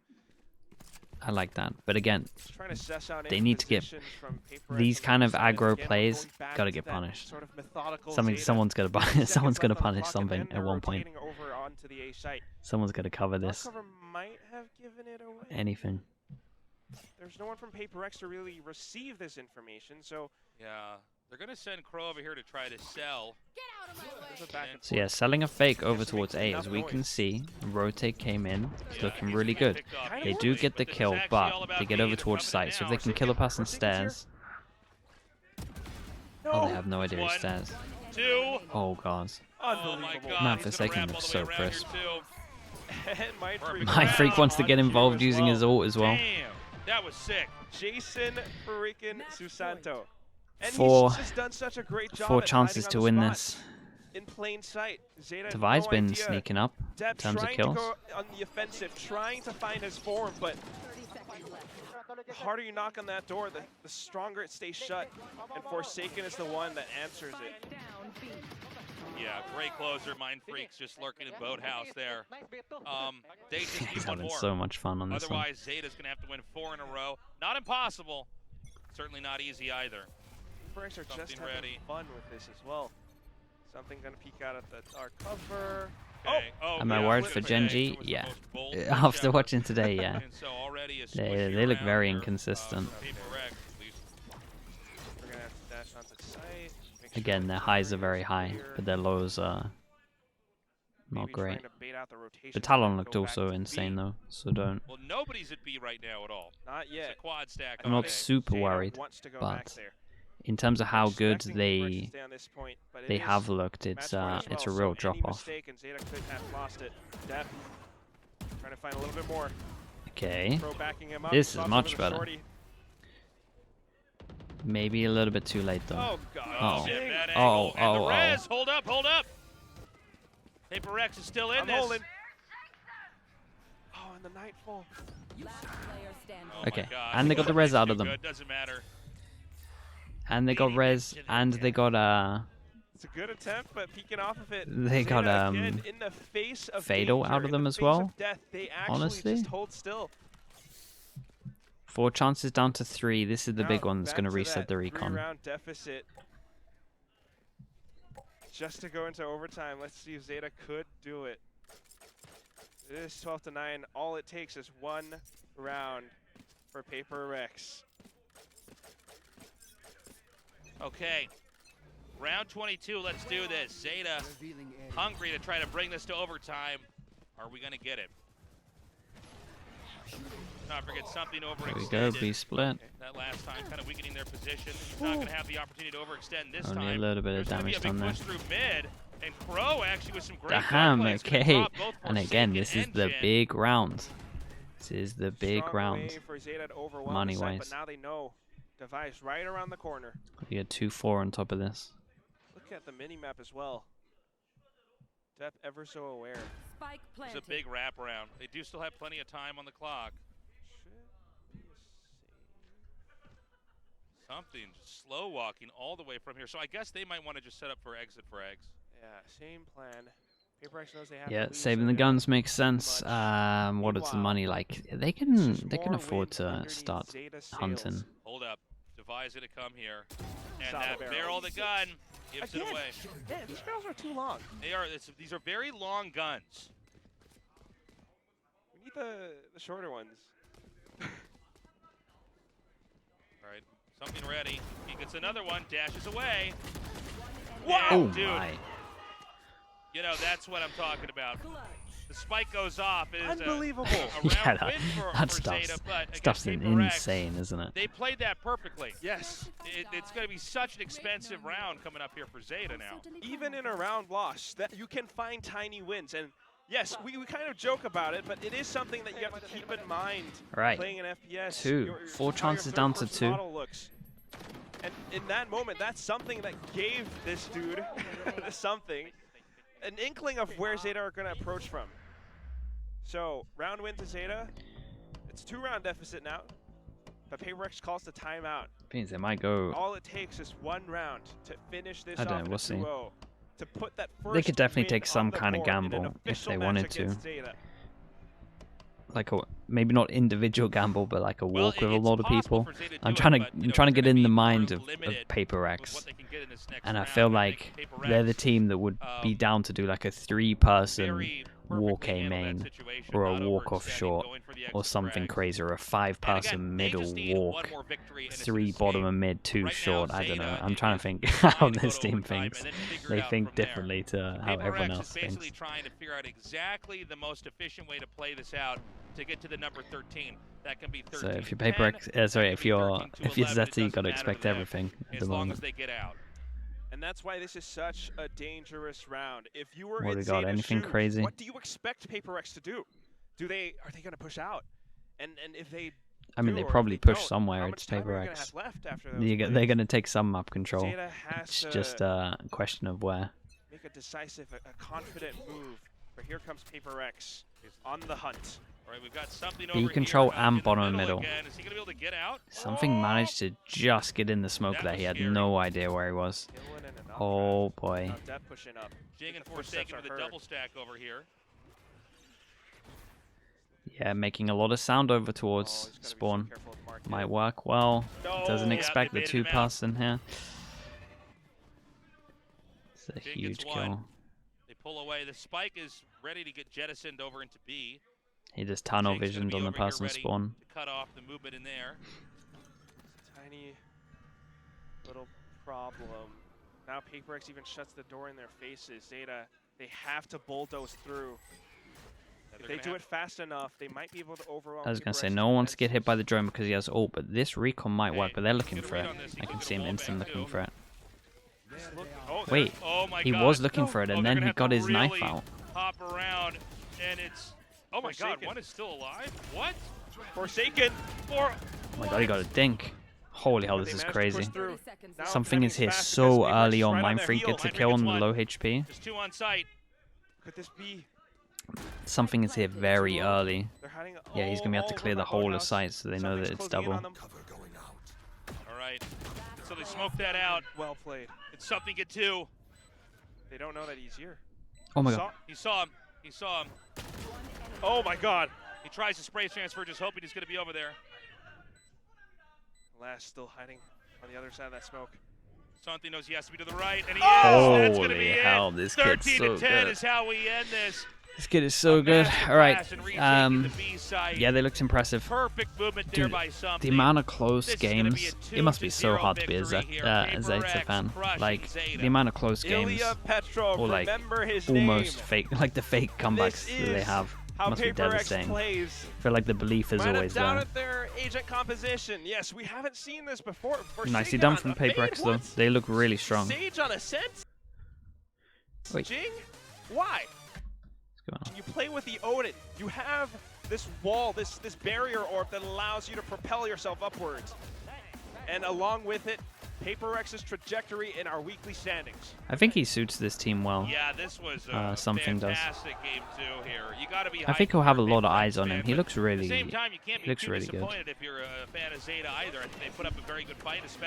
I like that. But again, Just trying to suss out They need to get positions from PRX these on kind the of side. aggro Again, we're plays going back gotta to get that punished. Sort of methodical Something, Zeta. someone's gonna 30 someone's gonna seconds left on the punish clock, something and then at they're one point. rotating over onto the A site. Someone's gonna cover Dark this. cover might have given it away. Anything. There's no one from PRX to really receive this information, so Yeah, they're going to send Crow over here to try to sell. there's a back and So yeah, selling a fake over Yes, it towards makes A, enough as we can noise. see. Rotate came in. It's Yeah, looking he's really getting good. picked off They They easily, do get the this is kill, actually but all about they get B. over They're towards coming site. So if now. they can kill a past on Forsaken's here. stairs. No! Oh, they have no idea One. it's stairs. 2. Oh god. Oh my Unbelievable. God. Man, he's Forsaken gonna wrap looks all the way so around crisp. here, too. And Mind Freak. Perfect. My freak wants to on get cue involved as using well. his ult as well. Damn, that was sick. Jason freaking Susanto. And Four- he's just done such a great job 4 at chances hiding to on the win spot this. in plain sight. Zeta Divide's no been idea. sneaking up Deb in terms of trying kills. to go on the offensive, trying to find his form, but the harder you knock on that door, the stronger it stays shut. And Forsaken is the one that answers it. Yeah, great closer. Mind Freaks just lurking in Boathouse there. They just He's need one having more. so much fun on this one. Otherwise, Zeta's going to have to win 4 in a row. Not impossible, Certainly not easy either. PRX are just having ready. fun with this as well. Something gonna peek out at our cover. Okay. Am I worried for Genji? Yeah. After watching today, yeah. And so already a They look squishy very around here, inconsistent. for PRX, at least. We're gonna have to dash onto site. Make Again, sure their the highs are carry very is high, clear. but their lows are not Maybe trying great. to bait out the rotation The and Talon then looked go back also to insane B. though, so don't. Well, nobody's at B right now at all. Not It's yet. a quad stack. I'm all not day. super Zeta worried, wants to go back but there. in terms of how good Expecting PRX to stay on this point, but they it is have looked, match point as it's a well, real so drop any off. mistake and Zeta could have lost it. Def trying to find a little bit more. Okay, Pro backing him up. this is Stops much over the better. shorty. Maybe a little bit too late though. Oh god. Oh. Dang. That Oh, angle. And the oh, res. Hold up, hold up. PRX is still in I'm this. holding. Oh, and the Nightfall. Last player standing. Oh Okay, my God. and they got the res out of Too them. good, doesn't matter. And they got Leading res, into the and they got It's a good attempt, but peeking off of it. They Zeta, got, again, in the face of Fatal danger, out of in them the as face well, of death, they actually honestly. just hold still. 4 chances down to 3. This is the big Now, one that's back going to to reset that the recon. 3-round deficit. Just to go into overtime. Let's see if Zeta could do it. It is 12-9. All it takes is 1 round for PRX. Okay. Round 22, let's do this. Zeta hungry to try to bring this to overtime. Are we going to get it? Not forget something There we go, overextended. B split. That last time, kind of weakening their position. He's not going to have the opportunity to overextend this Only time. a little bit of There's gonna be damage a big done there. push through mid, and Crow actually with some great Damn, gunplay is gonna okay. drop both And again, Forsaken this is and the Jin. big round. This is the big Strong round. way for Zeta to overwhelm the Money-wise. site, but now they know device right around the corner. We get 2-4 on top of this. Look at the mini-map as well. Dep ever so aware. Spike It's planted. a big wraparound. They do still have plenty of time on the clock. Something just slow walking all the way from here. So I guess they might want to just set up for exit for eggs. Yeah, same plan. PRX knows they have Yeah, to leave, saving so the they're guns makes sense. much. What is the Meanwhile, money like? They This can is more afford wind to underneath start Zeta sails. hunting. Hold up. Devi's gonna come here. And Solid that barrel. barrel the gun gives Again, it away. yeah, these barrels are too long. They are these are very long guns. We need the shorter ones. All right. Something ready. He gets another one, dashes away. Wow, Oh dude. my. You know, that's what I'm talking about. The spike goes off. It is Unbelievable. A Yeah, round that, win for that Zeta, stuff's, but stuff's against PRX, insane, isn't it? They played that perfectly. Yes. It's going to be such an expensive round coming up here for Zeta now. Even in a round loss, that you can find tiny wins. And yes, we kind of joke about it, but it is something that you have to keep in mind. Right. Playing an FPS. 2. 4 how chances your down to third-person 2. model looks. And in that moment, that's something that gave this dude something, an inkling of where Zeta are going to approach from. So, round win to Zeta. It's 2-round deficit now, but PRX calls the timeout. Means they might go. All it takes is 1 round to finish this I don't off know, in we'll a see. 2-0. To put that They could first definitely win take some on the kind of board in an gamble if official they match wanted to. against Zeta. Like a maybe not individual gamble, but like a Well, walk with a it's lot of possible people. for Zeta to I'm do trying it, to but, you I'm know, trying to they're get gonna in be the mind very of limited PRX, with what they can get in this next and I round. feel I like think they're the PRX, team that would be down to do like a 3-person very walk perfectly A handled that main, situation, or a not walk off overextending, short, going for the or exit something frag. crazy, or a And 5-person again, they middle just need one walk, more victory and it's 3 an bottom escape. and mid, 2 Right short. now, I don't know. Zeta I'm trying to is think trying how to go this to team overtime thinks. and then figure it They out think from there. differently to how everyone PRX else is basically thinks. trying to figure out exactly the most efficient way to play this out to get to the number 13. That can be 13. So if you're PRX, sorry, if you're Zeta, you gotta expect everything at the as long moment. as they get out. And that's why this is such a dangerous round. If you were What in we got? Zeta's Anything shoes, crazy? what do you expect PRX to do? Are they going to push out? And if they I mean, do, they or probably if they push don't, somewhere. how It's much time are you gonna PRX. have left after those They're plays? gonna take some map control. Zeta has It's to just a question of where. make a decisive, a confident move. But here comes PRX on the hunt. All right, we've got something B over control here, and in the bottom and middle. Again. Is he gonna be able to get out? Something managed to just get in the smoke That there. was He had scary. no idea where he was. Killing and an Oh upgrade. boy. Now Dep pushing up. Jing and The footsteps Forsaken are with a heard. double stack over here. Yeah, making a lot of sound over Oh, towards he's gotta be so spawn. careful with Might work well. Doesn't No. expect they the baited him 2-pass in here. It's a Big huge gets one. kill. They pull away. The spike is ready to get jettisoned over into B. He just tunnel Jake's gonna visioned be on the over here person ready spawn. to cut off the movement in there. Tiny little problem. Now PRX even shuts the door in their faces. Zeta, they have to bulldoze through. If they do it fast enough, they might be able to overwhelm. I was going to say, PRX no one wants to get hit defenses. by the drone because he has ult, but this recon might work, but they're looking good for read it. on this. He I could can get see a him wall instant bang, looking too. for it. Oh, Wait, oh my he God. was looking for it, Oh, and they're then gonna he have got to his knife really out. Hop around, and it's. Oh my God, Forsaken. one is still alive? What? Forsaken. Or. Oh my god, he got a dink. Holy hell, But this they is managed to crazy. push through. 30 seconds Now left. Something is timing's here fast so because PRX early is on. right Mind their Freak heels. gets a Mind Freak kill gets on the one. low HP. There's two on site. Could this be? Something is here very early. They're hiding. Yeah, he's going to be able to all clear over the my whole of boathouse. site so they know that Something's it's closing in double. on them. All right. So they smoked that out. Well played. It's something at two. They don't know that he's here. Oh my god. He saw him. He saw him. Oh my God. He tries to spray transfer, just hoping he's going to be over there. Lash still hiding on the other side of that smoke. Something knows he has to be to the right, and he is. That's going to Holy be hell, it. this kid's 13 so to 10 good. is how we end this. This kid is so good. Masterclass Alright. in retaking the B site. Yeah, they looked impressive. Perfect movement there Dude, by something. the amount of close This is gonna be games, a it must be so 2-0 hard to be a victory here. Zeta PRX fan. crushing Like, Zeta. the amount of close games, Ilya Petrov, or like remember his almost name. fake, like the fake comebacks This that they is have, how must be PRX devastating. plays. I feel like the belief is Might have always there. doubted their agent composition. Yes, we haven't seen this before. Nicely Forsaken done on from a fade, PRX though. what? They look really strong. Sage on Ascent? Wait. Jing? Why? What's going on? You play with the Odin. You have this wall, this barrier orb that allows you to propel yourself upwards. And along with it, PRX's trajectory in our weekly standings. I think he suits this team well. Yeah, this was a Something does. fantastic game two here. You got to be. I think he'll have a lot of PRX eyes on him. fan, He but looks At really, the same time, you can't he be looks too really good. disappointed if you're a fan of Zeta either. I think they put up a very good fight, especially.